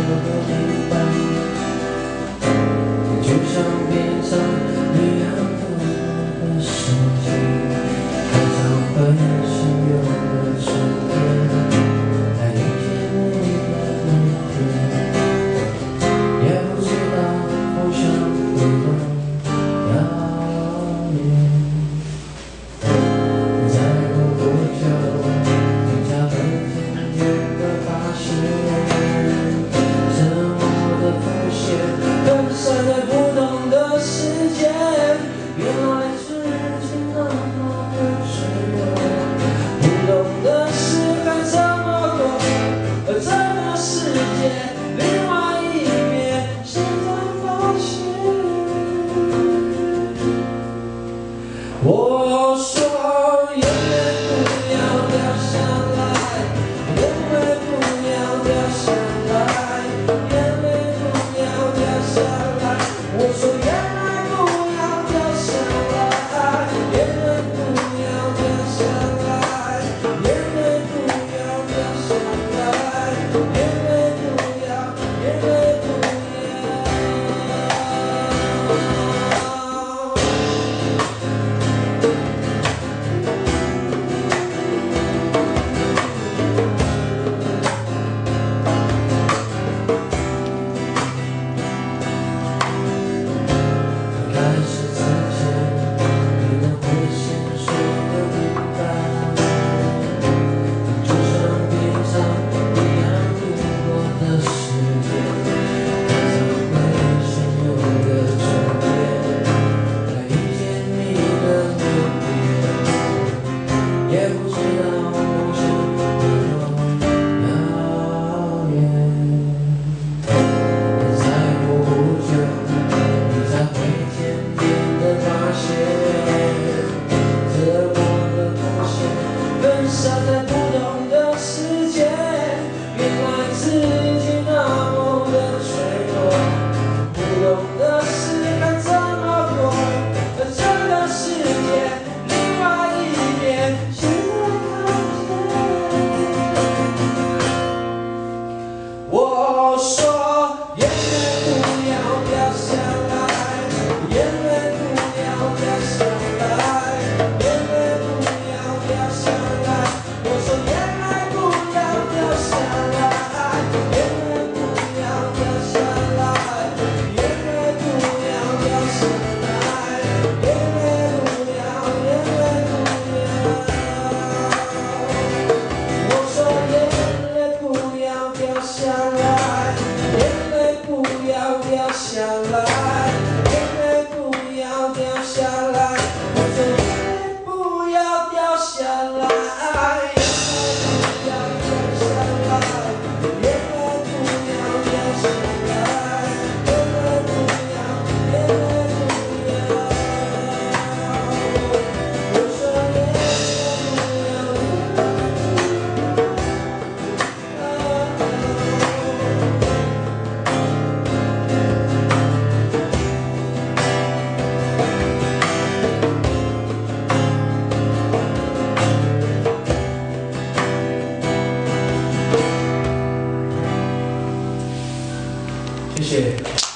都明白，就像边上一样的世界，常常会汹涌的春天，在遇见你的那天，也不知道梦想会多遥远。再过不久，你才会渐渐地发现，沉默的浮现，分散在不同的世界。原来是情那么的脆弱，不懂的事该怎么过，而这个世界另外一面，现在发现。我说眼泪不要掉下来，眼泪不要掉下来，眼泪不要掉下来。我说眼泪不要掉下来，眼泪不要掉下来，眼泪不要掉下来，眼泪不要，眼泪不开始之前，你能会先说的明白，就像边上一样度过的时间，常常会汹涌的春天，在遇见你的那天，也不知道梦想有多遥远。再过不久，你才会渐渐地发现，折磨的光线分散在不同的世界。原来自己那么的脆弱，不懂的事该怎么过，而这个世界另外一面，现在看见。我说眼泪不要掉下来，眼泪不要掉下来，眼泪不要掉下来。我说眼泪不要掉下来，眼泪不要掉下来，眼泪不要掉下来，眼泪不要，眼泪不要。我说眼泪不要掉下来，眼泪不要掉下来，眼泪不要掉下来。我说眼泪不要掉下来，眼泪不要掉下来，眼泪不要掉下来，眼泪不要，眼泪不要。我说眼泪不要。谢谢。